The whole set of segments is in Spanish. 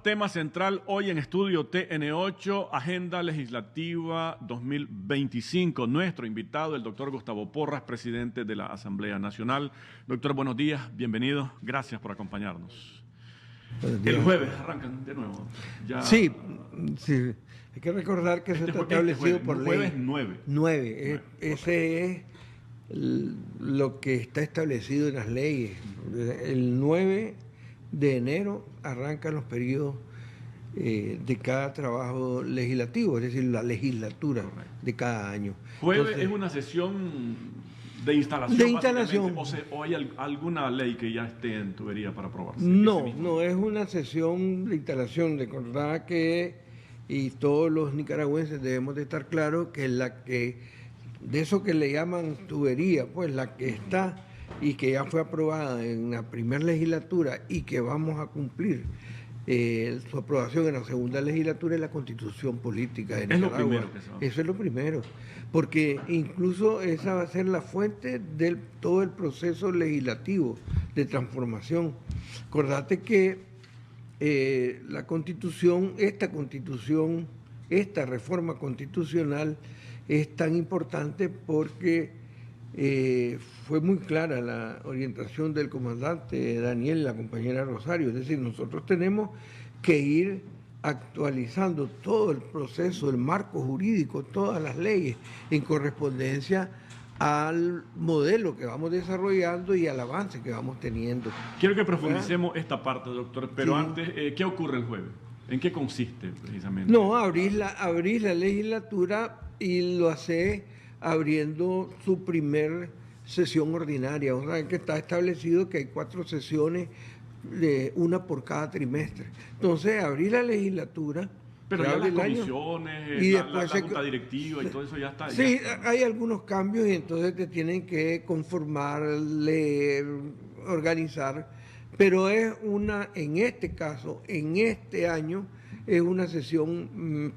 tema central hoy en Estudio TN8, Agenda Legislativa 2025. Nuestro invitado, el doctor Gustavo Porras, presidente de la Asamblea Nacional. Doctor, buenos días, bienvenido. Gracias por acompañarnos. El jueves arrancan de nuevo. Ya... Sí, hay que recordar que eso está establecido por ley. Jueves 9. 9. Ese es lo que está establecido en las leyes. El 9 de enero arrancan los periodos de cada trabajo legislativo, es decir, la legislatura de cada año. Jueves entonces, es una sesión de instalación. De instalación. ¿O hay alguna ley que ya esté en tubería para aprobarse? No, es una sesión de instalación. Recordad que, y todos los nicaragüenses debemos de estar claros, que la que, de eso que le llaman tubería, pues la que está y que ya fue aprobada en la primera legislatura y que vamos a cumplir su aprobación en la segunda legislatura es la Constitución Política de Nicaragua. Es lo primero que se va a... Eso es lo primero, porque incluso esa va a ser la fuente de todo el proceso legislativo de transformación. Acordate que la Constitución, esta reforma constitucional es tan importante porque fue muy clara la orientación del comandante Daniel y la compañera Rosario, es decir, nosotros tenemos que ir actualizando todo el proceso, el marco jurídico, todas las leyes en correspondencia al modelo que vamos desarrollando y al avance que vamos teniendo. Quiero que profundicemos esta parte, doctor, pero sí. Antes, ¿qué ocurre el jueves? ¿En qué consiste precisamente? No, abrís la legislatura y lo hace abriendo su primer sesión ordinaria. O sea, que está establecido que hay 4 sesiones, una por cada trimestre. Entonces, abrir la legislatura... Pero ya las comisiones, y la junta directiva y todo eso ya está. Sí, ya está. Hay algunos cambios y entonces te tienen que conformar, leer, organizar, pero es una, en este caso, en este año, es una sesión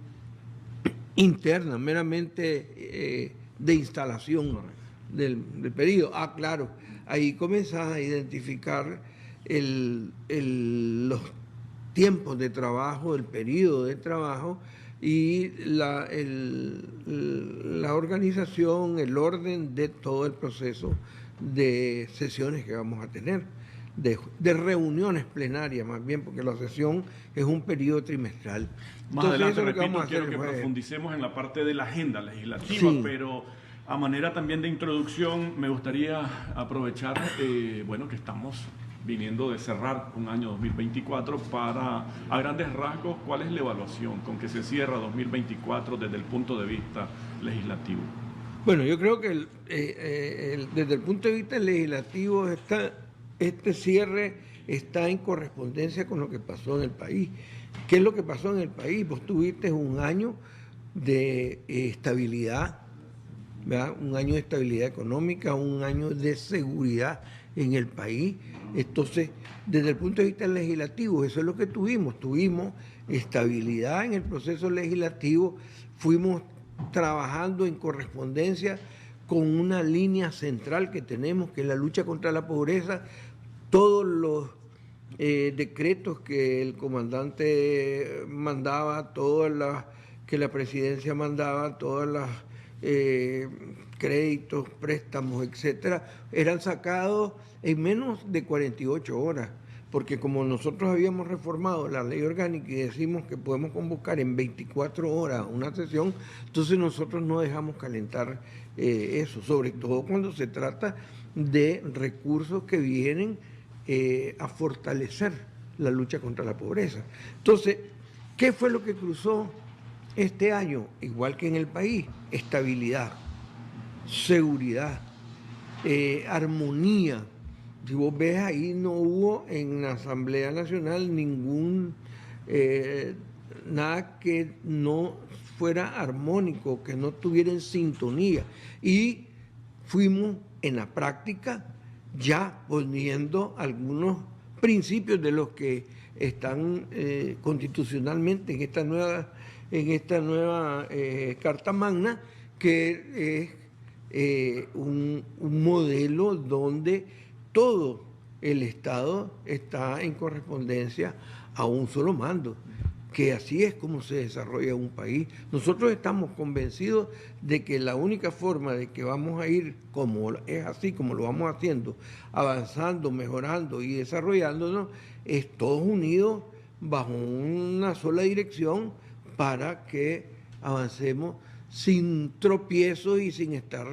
interna, meramente de instalación del periodo. Ah, claro, ahí comenzás a identificar los tiempos de trabajo, el periodo de trabajo y la organización, el orden de todo el proceso de sesiones que vamos a tener, de reuniones plenarias más bien, porque la sesión es un periodo trimestral. Más adelante, repito, quiero que profundicemos en la parte de la agenda legislativa, sí. Pero a manera también de introducción me gustaría aprovechar, bueno, que estamos viniendo de cerrar un año 2024 para, a grandes rasgos, ¿cuál es la evaluación con que se cierra 2024 desde el punto de vista legislativo? Bueno, yo creo que desde el punto de vista legislativo este cierre está en correspondencia con lo que pasó en el país. ¿Qué es lo que pasó en el país? Vos tuviste un año de estabilidad, ¿verdad? Un año de estabilidad económica, un año de seguridad en el país. Entonces, desde el punto de vista legislativo, eso es lo que tuvimos. Tuvimos estabilidad en el proceso legislativo, fuimos trabajando en correspondencia con una línea central que tenemos, que es la lucha contra la pobreza. Todos los decretos que el comandante mandaba, que la presidencia mandaba, todas las créditos, préstamos, etcétera, eran sacados en menos de 48 horas, porque como nosotros habíamos reformado la ley orgánica y decimos que podemos convocar en 24 horas una sesión, entonces nosotros no dejamos calentar eso, sobre todo cuando se trata de recursos que vienen a fortalecer la lucha contra la pobreza. Entonces, ¿qué fue lo que cruzó este año? Igual que en el país, estabilidad, seguridad, armonía. Si vos ves ahí, no hubo en la Asamblea Nacional nada que no fuera armónico, que no tuviera en sintonía. Y fuimos en la práctica ya poniendo algunos principios de los que están constitucionalmente en esta nueva Carta Magna, que es un modelo donde todo el Estado está en correspondencia a un solo mando, que así es como se desarrolla un país. Nosotros estamos convencidos de que la única forma de que vamos a ir, como es así como lo vamos haciendo, avanzando, mejorando y desarrollándonos, es todos unidos bajo una sola dirección para que avancemos sin tropiezos y sin estar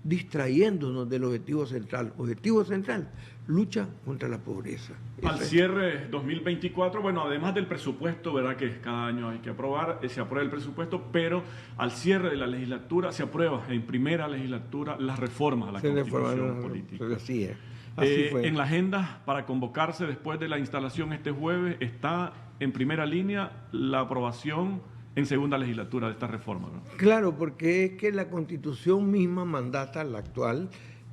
distrayéndonos del objetivo central. Objetivo central, lucha contra la pobreza. Al cierre 2024, bueno, además del presupuesto, ¿verdad? Que cada año hay que aprobar, se aprueba el presupuesto, pero al cierre de la legislatura se aprueba en primera legislatura las reformas a la Constitución política. Así es. Así fue. En la agenda para convocarse después de la instalación este jueves está en primera línea la aprobación en segunda legislatura de esta reforma, ¿no? Claro, porque es que la Constitución misma mandata, la actual,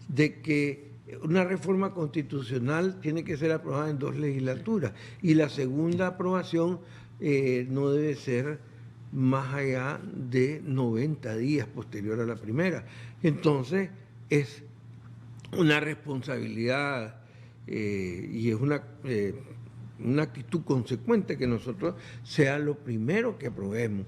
de que una reforma constitucional tiene que ser aprobada en 2 legislaturas y la segunda aprobación no debe ser más allá de 90 días posterior a la primera. Entonces, es una responsabilidad y es una actitud consecuente que nosotros sea lo primero que aprobemos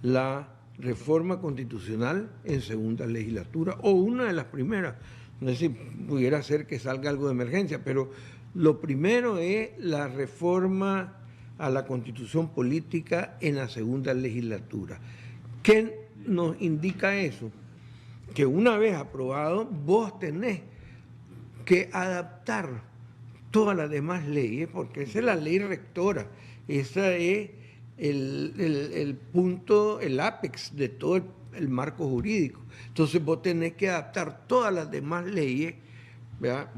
la reforma constitucional en segunda legislatura o una de las primeras. No sé si pudiera ser que salga algo de emergencia, pero lo primero es la reforma a la Constitución política en la segunda legislatura. ¿Qué nos indica eso? Que una vez aprobado, vos tenés que adaptar todas las demás leyes, porque esa es la ley rectora, esa es el punto, el ápex de todo el marco jurídico. Entonces vos tenés que adaptar todas las demás leyes, ¿verdad?,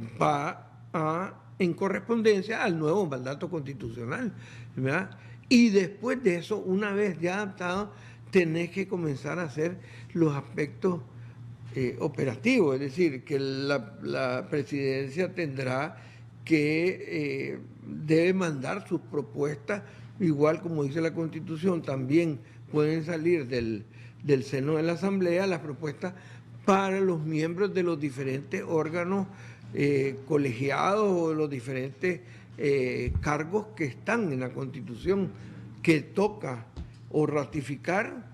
en correspondencia al nuevo mandato constitucional, ¿verdad? Y después de eso, una vez ya adaptado, tenés que comenzar a hacer los aspectos operativos, es decir, que la presidencia tendrá que debe mandar sus propuestas, igual como dice la Constitución, también pueden salir del seno de la Asamblea las propuestas para los miembros de los diferentes órganos colegiados o los diferentes cargos que están en la Constitución, que toca o ratificar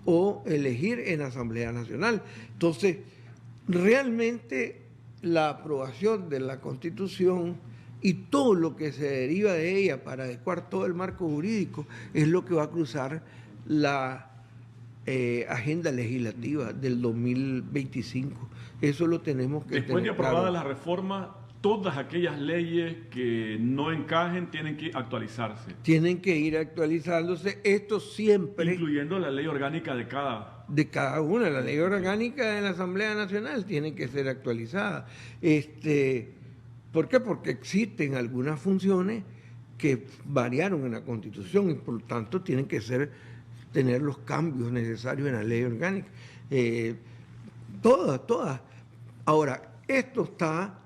o elegir en la Asamblea Nacional. Entonces, realmente la aprobación de la Constitución y todo lo que se deriva de ella para adecuar todo el marco jurídico es lo que va a cruzar la agenda legislativa del 2025. Eso lo tenemos que Después tener de aprobada claro. la reforma, todas aquellas leyes que no encajen tienen que actualizarse. Tienen que ir actualizándose, esto siempre... Incluyendo la ley orgánica de cada una. La ley orgánica de la Asamblea Nacional tiene que ser actualizada. ¿Por qué? Porque existen algunas funciones que variaron en la Constitución y por lo tanto tienen que tener los cambios necesarios en la ley orgánica. Todas. Ahora, esto está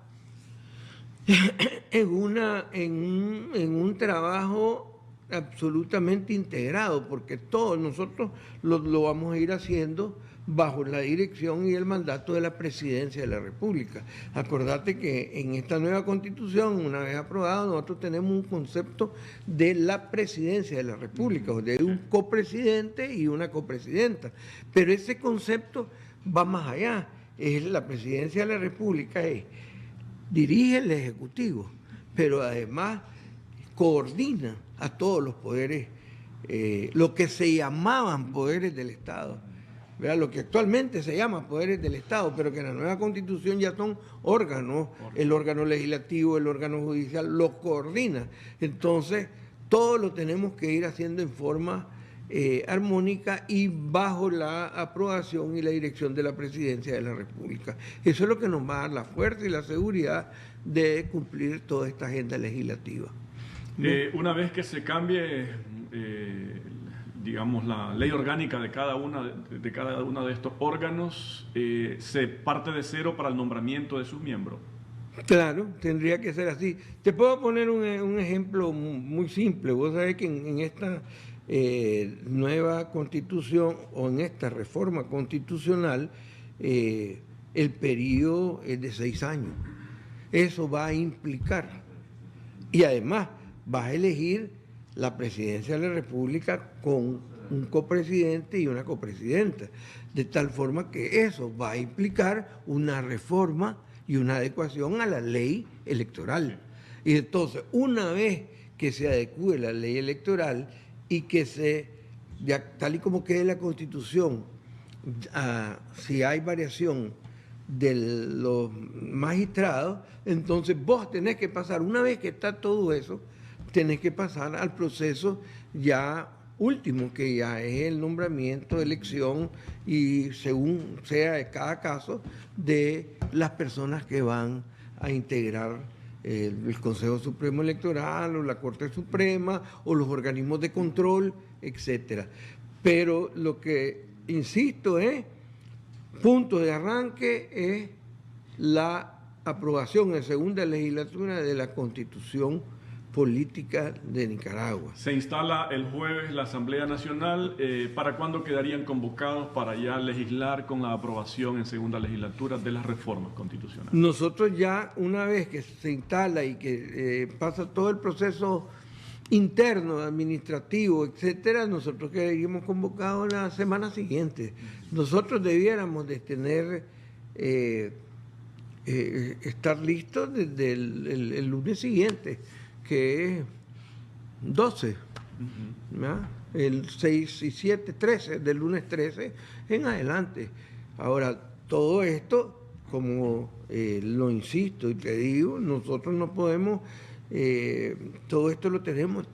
en un trabajo absolutamente integrado, porque todos nosotros lo vamos a ir haciendo bajo la dirección y el mandato de la Presidencia de la República. Acordate que en esta nueva Constitución, una vez aprobada, nosotros tenemos un concepto de la Presidencia de la República, o de un copresidente y una copresidenta. Pero ese concepto va más allá. Es la Presidencia de la República, dirige el Ejecutivo, pero además coordina a todos los poderes, lo que se llamaban poderes del Estado, ¿verdad? Lo que actualmente se llama poderes del Estado, pero que en la nueva Constitución ya son órganos, el órgano legislativo, el órgano judicial, lo coordina. Entonces, todo lo tenemos que ir haciendo en forma armónica y bajo la aprobación y la dirección de la Presidencia de la República. Eso es lo que nos va a dar la fuerza y la seguridad de cumplir toda esta agenda legislativa. Una vez que se cambie, digamos, la ley orgánica de cada uno de estos órganos, se parte de cero para el nombramiento de sus miembros. Claro, tendría que ser así. Te puedo poner un ejemplo muy simple. Vos sabés que en esta nueva Constitución o en esta reforma constitucional, el periodo es de 6 años. Eso va a implicar, y además vas a elegir la presidencia de la República con un copresidente y una copresidenta, de tal forma que eso va a implicar una reforma y una adecuación a la ley electoral. Y entonces, una vez que se adecue la ley electoral y que tal y como quede la Constitución, si hay variación de los magistrados, entonces vos tenés que pasar, una vez que está todo eso, tenés que pasar al proceso ya último, que ya es el nombramiento, elección y según sea de cada caso, de las personas que van a integrar el Consejo Supremo Electoral o la Corte Suprema o los organismos de control, etcétera. Pero lo que, insisto, punto de arranque es la aprobación en segunda legislatura de la Constitución Política de Nicaragua. Se instala el jueves la Asamblea Nacional. ¿Para cuándo quedarían convocados para ya legislar con la aprobación en segunda legislatura de las reformas constitucionales? Nosotros ya, una vez que se instala y que pasa todo el proceso interno, administrativo, etcétera, nosotros quedaríamos convocados la semana siguiente. Nosotros debiéramos de tener, estar listos desde el lunes siguiente, que es 12, el 6 y 7, 13, del lunes 13 en adelante. Ahora, todo esto, como lo insisto y te digo, nosotros no podemos, todo esto lo tenemos,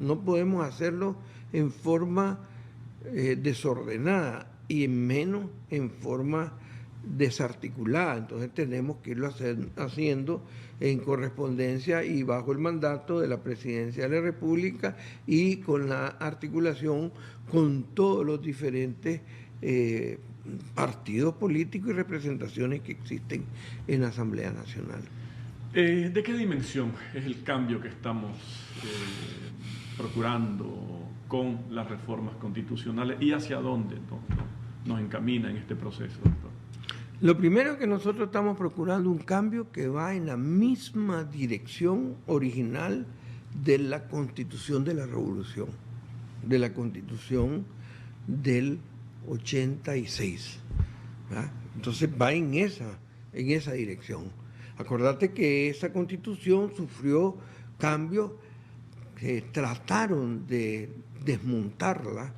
no podemos hacerlo en forma desordenada y menos en forma desarticulada. Entonces tenemos que irlo haciendo en correspondencia y bajo el mandato de la Presidencia de la República y con la articulación con todos los diferentes partidos políticos y representaciones que existen en la Asamblea Nacional. ¿De qué dimensión es el cambio que estamos procurando con las reformas constitucionales y hacia dónde nos encamina en este proceso, doctor? Lo primero que nosotros estamos procurando un cambio que va en la misma dirección original de la Constitución de la Revolución, de la Constitución del 86. ¿verdad? Entonces va en esa dirección. Acordate que esa Constitución sufrió cambios que trataron de desmontarla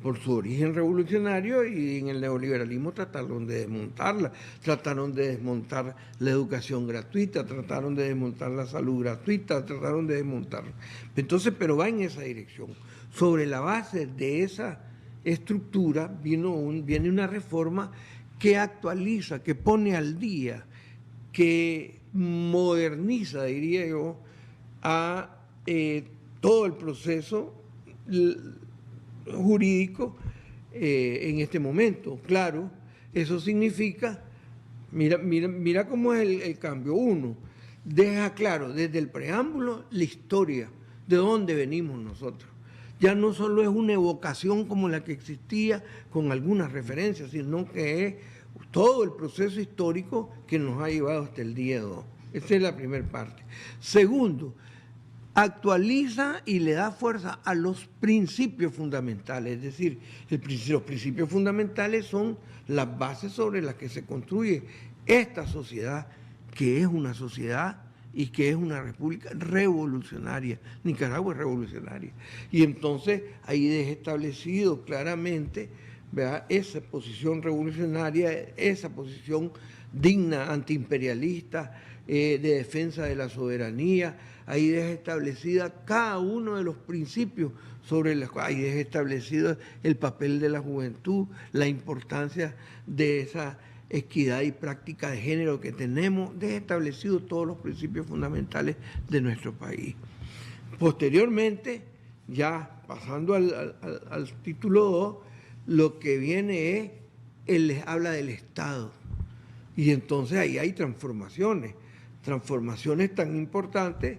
por su origen revolucionario, y en el neoliberalismo trataron de desmontarla, trataron de desmontar la educación gratuita, trataron de desmontar la salud gratuita, trataron de desmontarla. Entonces, pero va en esa dirección. Sobre la base de esa estructura viene una reforma que actualiza, que pone al día, que moderniza, diría yo, a todo el proceso jurídico en este momento. Claro, eso significa, mira cómo es el cambio. Uno, deja claro desde el preámbulo la historia, de dónde venimos nosotros. Ya no solo es una evocación como la que existía con algunas referencias, sino que es todo el proceso histórico que nos ha llevado hasta el día de hoy. Esa es la primera parte. Segundo, actualiza y le da fuerza a los principios fundamentales, es decir, los principios fundamentales son las bases sobre las que se construye esta sociedad, que es una sociedad y que es una república revolucionaria. Nicaragua es revolucionaria. Y entonces ahí deja establecido claramente, ¿verdad?, esa posición revolucionaria, esa posición digna, antiimperialista, de defensa de la soberanía. Ahí deja establecida cada uno de los principios sobre los cuales, ahí deja establecido el papel de la juventud, la importancia de esa equidad y práctica de género que tenemos, deja establecido todos los principios fundamentales de nuestro país. Posteriormente, ya pasando al título 2, lo que viene habla del Estado. Y entonces ahí hay transformaciones tan importantes,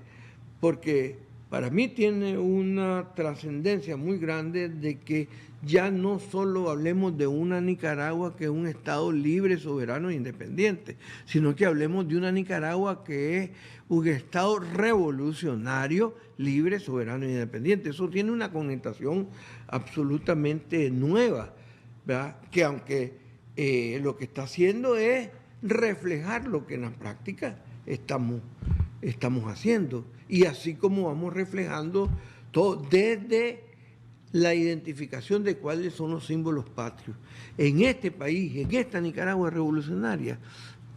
porque para mí tiene una trascendencia muy grande de que ya no solo hablemos de una Nicaragua que es un Estado libre, soberano e independiente, sino que hablemos de una Nicaragua que es un Estado revolucionario, libre, soberano e independiente. Eso tiene una connotación absolutamente nueva, ¿verdad? Que aunque lo que está haciendo es reflejar lo que en la práctica estamos haciendo. Y así como vamos reflejando todo, desde la identificación de cuáles son los símbolos patrios. En este país, en esta Nicaragua revolucionaria,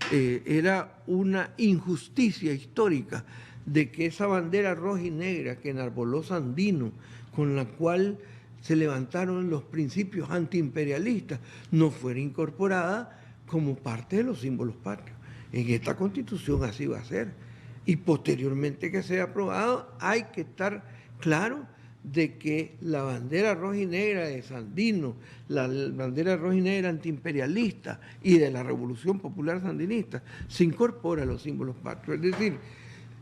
era una injusticia histórica de que esa bandera roja y negra que enarboló Sandino, con la cual se levantaron los principios antiimperialistas, no fuera incorporada como parte de los símbolos patrios. En esta Constitución así va a ser. Y posteriormente que sea aprobado, hay que estar claro de que la bandera roja y negra de Sandino, la bandera roja y negra antiimperialista y de la Revolución Popular Sandinista, se incorpora a los símbolos patrios. Es decir,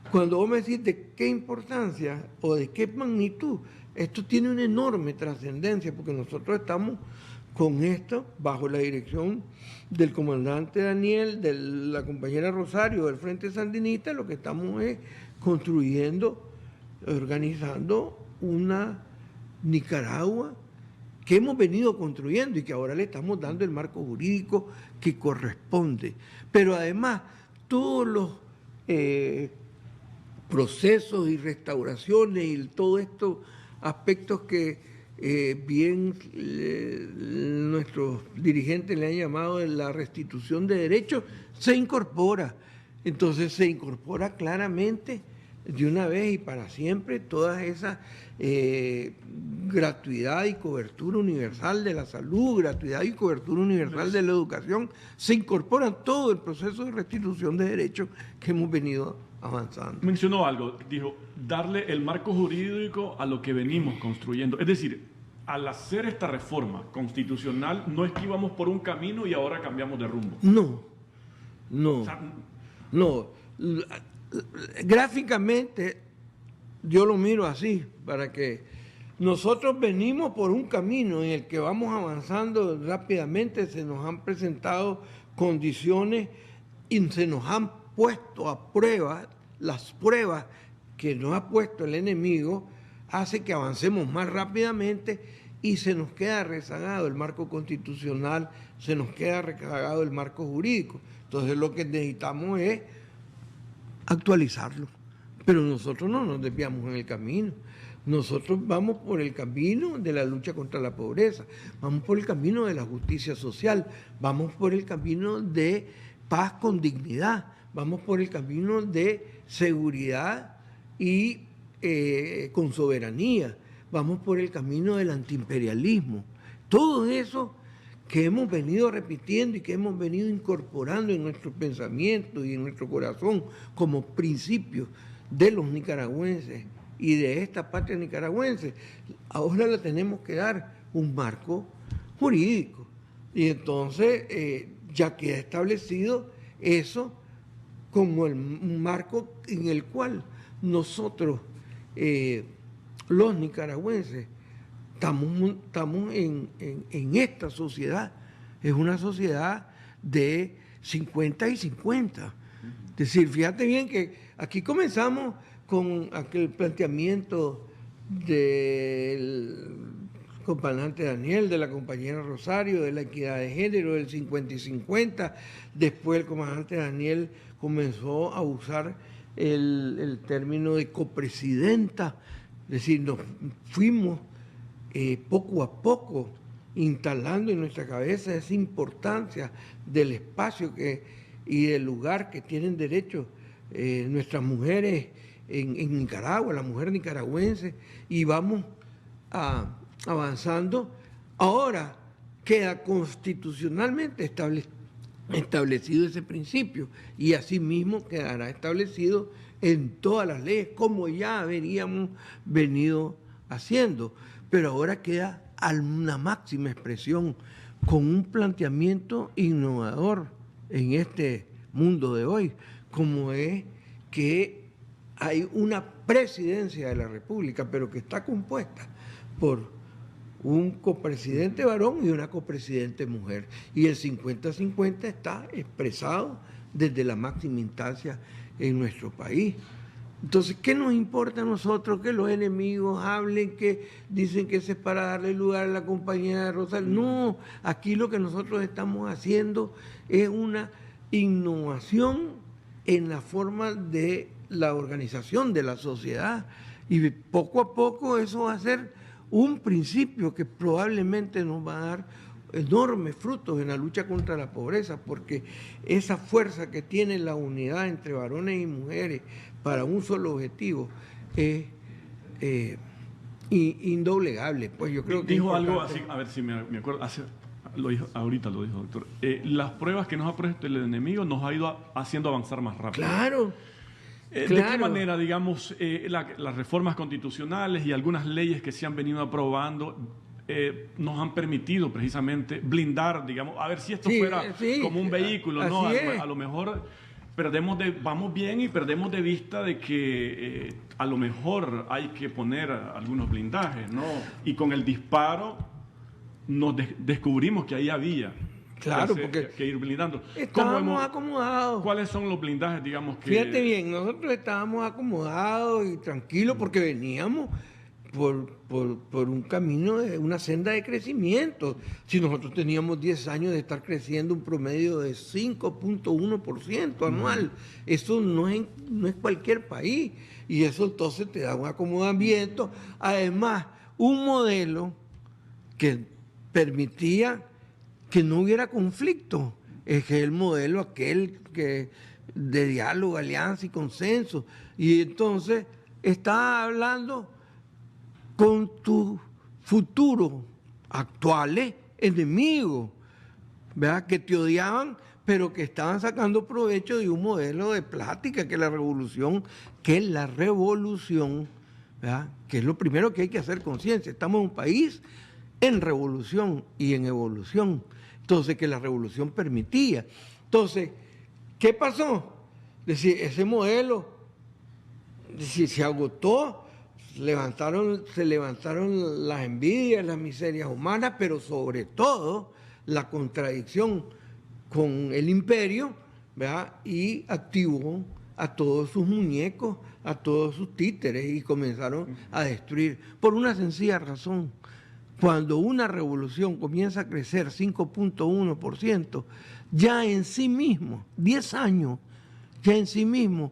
cuando vos me decís de qué importancia o de qué magnitud, esto tiene una enorme trascendencia, porque nosotros estamos con esto bajo la dirección del comandante Daniel, de la compañera Rosario, del Frente Sandinista. Lo que estamos es construyendo, organizando una Nicaragua que hemos venido construyendo y que ahora le estamos dando el marco jurídico que corresponde. Pero además, todos los procesos y restauraciones y todos estos aspectos que bien nuestros dirigentes le han llamado de la restitución de derechos, se incorpora. Entonces se incorpora claramente de una vez y para siempre toda esa gratuidad y cobertura universal de la salud, gratuidad y cobertura universal de la educación, se incorpora en todo el proceso de restitución de derechos que hemos venido avanzando. Mencionó algo, dijo, darle el marco jurídico a lo que venimos construyendo. Es decir, al hacer esta reforma constitucional, no es que íbamos por un camino y ahora cambiamos de rumbo. No. O sea, no. Gráficamente, yo lo miro así, para que nosotros venimos por un camino en el que vamos avanzando rápidamente, se nos han presentado condiciones y se nos han puesto a prueba, las pruebas que nos ha puesto el enemigo, hace que avancemos más rápidamente y se nos queda rezagado el marco constitucional, se nos queda rezagado el marco jurídico. Entonces lo que necesitamos es actualizarlo. Pero nosotros no nos desviamos en el camino. Nosotros vamos por el camino de la lucha contra la pobreza, vamos por el camino de la justicia social, vamos por el camino de paz con dignidad, vamos por el camino de seguridad y con soberanía, vamos por el camino del antiimperialismo. Todo eso que hemos venido repitiendo y que hemos venido incorporando en nuestro pensamiento y en nuestro corazón como principios de los nicaragüenses y de esta patria nicaragüense, ahora le tenemos que dar un marco jurídico. Y entonces ya queda establecido eso como un marco en el cual nosotros, los nicaragüenses, estamos en esta sociedad. Es una sociedad de 50 y 50. Es decir, fíjate bien que aquí comenzamos con aquel planteamiento del comandante Daniel, de la compañera Rosario, de la equidad de género, del 50 y 50. Después el comandante Daniel comenzó a usar el término de copresidenta. Es decir, nos fuimos poco a poco instalando en nuestra cabeza esa importancia del espacio y del lugar que tienen derecho nuestras mujeres en Nicaragua, la mujer nicaragüense, y vamos avanzando. Ahora queda constitucionalmente establecido ese principio y asimismo quedará establecido en todas las leyes como ya habríamos venido haciendo, pero ahora queda a una máxima expresión con un planteamiento innovador en este mundo de hoy, como es que hay una presidencia de la República, pero que está compuesta por un copresidente varón y una copresidente mujer. Y el 50-50 está expresado desde la máxima instancia en nuestro país. Entonces, ¿qué nos importa a nosotros que los enemigos hablen, que dicen que ese es para darle lugar a la compañía de Rosario? No, aquí lo que nosotros estamos haciendo es una innovación en la forma de la organización de la sociedad, y poco a poco eso va a ser un principio que probablemente nos va a dar enormes frutos en la lucha contra la pobreza, porque esa fuerza que tiene la unidad entre varones y mujeres para un solo objetivo es indoblegable. Pues yo creo que dijo algo así, a ver si me acuerdo, ahorita lo dijo, doctor. Las pruebas que nos ha puesto el enemigo nos ha ido haciendo avanzar más rápido. Claro. ¿De qué manera, digamos, las reformas constitucionales y algunas leyes que se han venido aprobando nos han permitido precisamente blindar, digamos, a ver si esto fuera como un vehículo, ¿no? A lo mejor vamos bien y perdemos de vista de que a lo mejor hay que poner algunos blindajes, ¿no? Y con el disparo nos descubrimos que ahí había que ir blindando. Estábamos acomodados. ¿Cuáles son los blindajes, digamos, que...? Fíjate bien, nosotros estábamos acomodados y tranquilos porque veníamos por un camino, una senda de crecimiento. Si nosotros teníamos 10 años de estar creciendo un promedio de 5.1% anual, eso no es cualquier país, y eso entonces te da un acomodamiento. Además, un modelo que permitía que no hubiera conflicto, es el modelo aquel que de diálogo, alianza y consenso, y entonces estás hablando con tus futuros actuales enemigos, ¿verdad? Que te odiaban, pero que estaban sacando provecho de un modelo de plática, que es la revolución, ¿verdad? Que es lo primero que hay que hacer conciencia. Estamos en un país en revolución y en evolución, entonces que la revolución permitía. Entonces, ¿qué pasó? Es decir, ese modelo se agotó. Se levantaron las envidias, las miserias humanas, pero sobre todo la contradicción con el imperio, ¿verdad? Y activó a todos sus muñecos, a todos sus títeres, y comenzaron a destruir. Por una sencilla razón: cuando una revolución comienza a crecer 5.1%, ya en sí mismo, 10 años, ya en sí mismo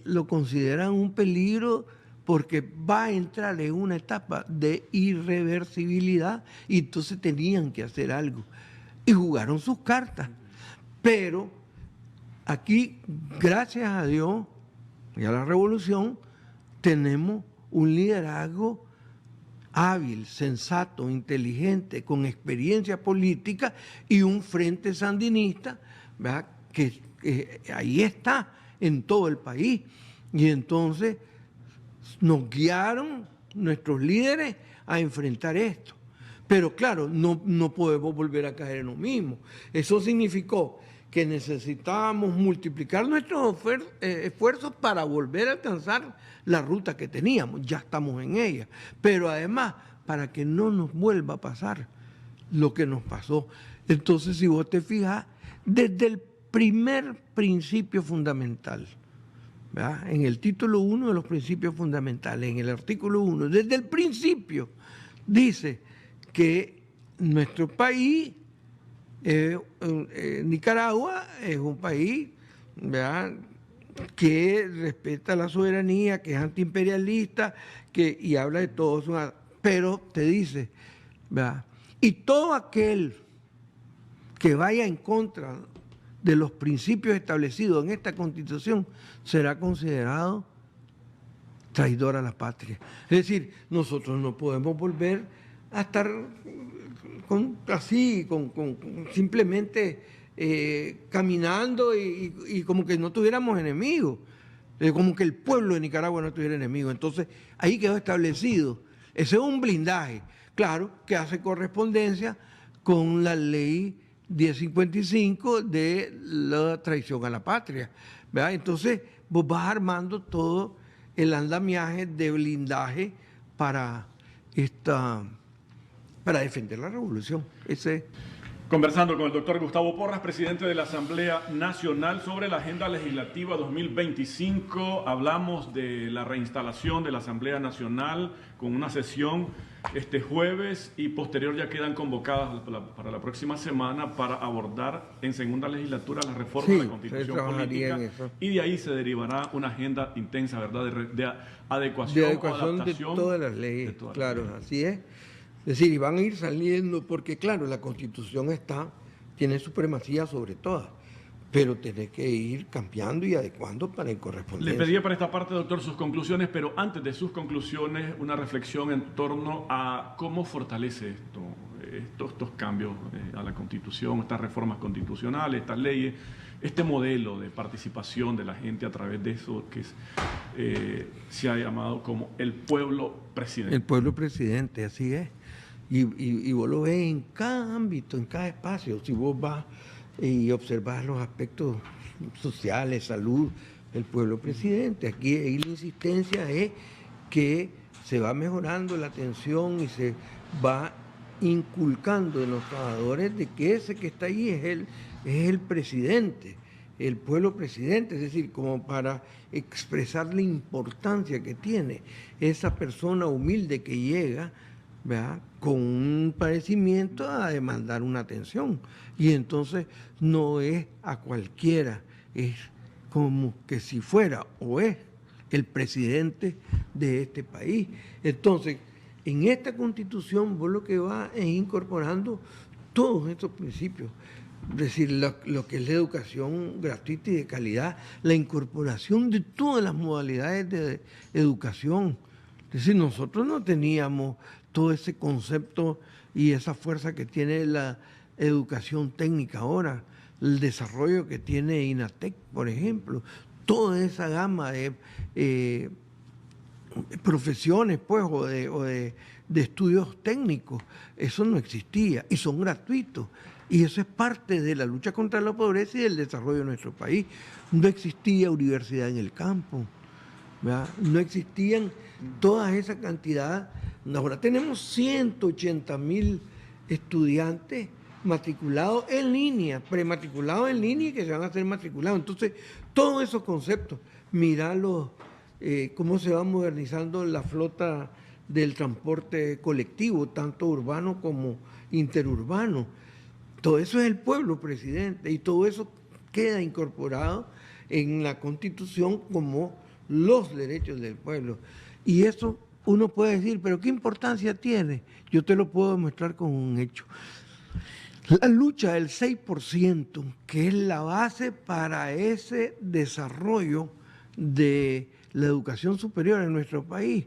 lo consideran un peligro, porque va a entrar en una etapa de irreversibilidad, y entonces tenían que hacer algo. Y jugaron sus cartas. Pero aquí, gracias a Dios y a la revolución, tenemos un liderazgo hábil, sensato, inteligente, con experiencia política, y un frente sandinista, ¿verdad? Que ahí está en todo el país. Y entonces nos guiaron nuestros líderes a enfrentar esto. Pero claro, no podemos volver a caer en lo mismo. Eso significó que necesitábamos multiplicar nuestros esfuerzos para volver a alcanzar la ruta que teníamos. Ya estamos en ella. Pero además, para que no nos vuelva a pasar lo que nos pasó. Entonces, si vos te fijas, desde el primer principio fundamental, ¿verdad? En el título 1 de los principios fundamentales, en el artículo 1, desde el principio, dice que nuestro país, Nicaragua, es un país, ¿verdad?, que respeta la soberanía, que es antiimperialista, y habla de todo eso, pero te dice, ¿verdad?, y todo aquel que vaya en contra de los principios establecidos en esta Constitución será considerado traidor a la patria. Es decir, nosotros no podemos volver a estar simplemente caminando y como que no tuviéramos enemigos, como que el pueblo de Nicaragua no tuviera enemigos. Entonces, ahí quedó establecido. Ese es un blindaje, claro, que hace correspondencia con la ley 1055 de la traición a la patria, ¿verdad? Entonces, vos vas armando todo el andamiaje de blindaje para defender la revolución. Conversando con el doctor Gustavo Porras, presidente de la Asamblea Nacional, sobre la Agenda Legislativa 2025. Hablamos de la reinstalación de la Asamblea Nacional con una sesión este jueves y posterior ya quedan convocadas para la próxima semana para abordar en segunda legislatura la reforma de la Constitución política, y de ahí se derivará una agenda intensa, ¿verdad?, de adecuación, adaptación de todas las leyes. Claro, así es. Es decir, y van a ir saliendo, porque claro, la Constitución tiene supremacía sobre todas, pero tiene que ir cambiando y adecuando para el correspondiente. Le pedía para esta parte, doctor, sus conclusiones, pero antes de sus conclusiones, una reflexión en torno a cómo fortalece estos cambios a la Constitución, estas reformas constitucionales, estas leyes, este modelo de participación de la gente a través de eso que se ha llamado como el pueblo presidente. El pueblo presidente, así es. Y vos lo ves en cada ámbito, en cada espacio. Si vos vas y observas los aspectos sociales, salud, el pueblo presidente. Aquí la insistencia es que se va mejorando la atención y se va inculcando en los trabajadores de que ese que está ahí es el presidente, el pueblo presidente, es decir, como para expresar la importancia que tiene esa persona humilde que llega, ¿verdad?, con un padecimiento a demandar una atención. Y entonces no es a cualquiera, es como que si fuera o es el presidente de este país. Entonces, en esta Constitución vos lo que vas es incorporando todos estos principios. Es decir, lo que es la educación gratuita y de calidad, la incorporación de todas las modalidades de educación. Es decir, nosotros no teníamos todo ese concepto y esa fuerza que tiene la educación técnica ahora, el desarrollo que tiene INATEC, por ejemplo, toda esa gama de profesiones, pues, o de estudios técnicos, eso no existía y son gratuitos. Y eso es parte de la lucha contra la pobreza y del desarrollo de nuestro país. No existía universidad en el campo, ¿verdad? No existían toda esa cantidad. Ahora tenemos 180.000 estudiantes matriculados en línea, prematriculados en línea y que se van a hacer matriculados. Entonces, todos esos conceptos, mirá cómo se va modernizando la flota del transporte colectivo, tanto urbano como interurbano. Todo eso es el pueblo presidente y todo eso queda incorporado en la Constitución como los derechos del pueblo. Y eso uno puede decir, pero ¿qué importancia tiene? Yo te lo puedo demostrar con un hecho. La lucha del 6%, que es la base para ese desarrollo de la educación superior en nuestro país,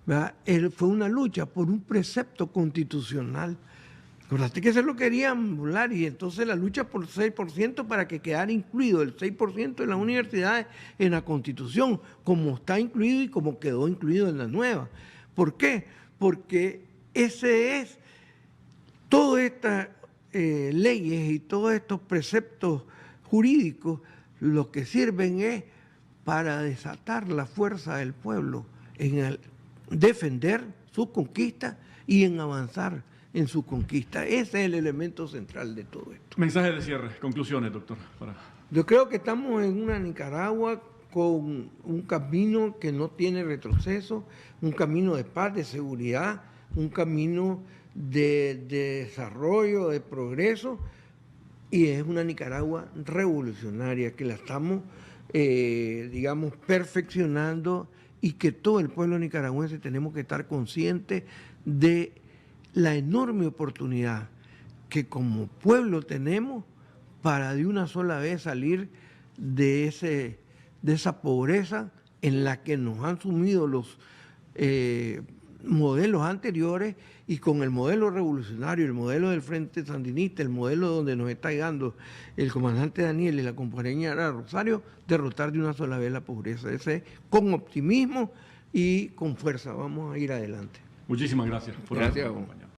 ¿verdad?, fue una lucha por un precepto constitucional. Acordaste que se lo querían volar y entonces la lucha por el 6% para que quedara incluido el 6% de las universidades en la Constitución, como está incluido y como quedó incluido en la nueva. ¿Por qué? Porque todas estas leyes y todos estos preceptos jurídicos lo que sirven es para desatar la fuerza del pueblo en defender sus conquistas y en avanzar en su conquista. Ese es el elemento central de todo esto. Mensaje de cierre, conclusiones, doctor. Yo creo que estamos en una Nicaragua con un camino que no tiene retroceso, un camino de paz, de seguridad, un camino de desarrollo, de progreso, y es una Nicaragua revolucionaria que la estamos, digamos, perfeccionando, y que todo el pueblo nicaragüense tenemos que estar conscientes de la enorme oportunidad que como pueblo tenemos para de una sola vez salir de esa pobreza en la que nos han sumido los modelos anteriores, y con el modelo revolucionario, el modelo del Frente Sandinista, el modelo donde nos está llegando el comandante Daniel y la compañera Rosario, derrotar de una sola vez la pobreza. Con optimismo y con fuerza vamos a ir adelante. Muchísimas gracias por habernos acompañado.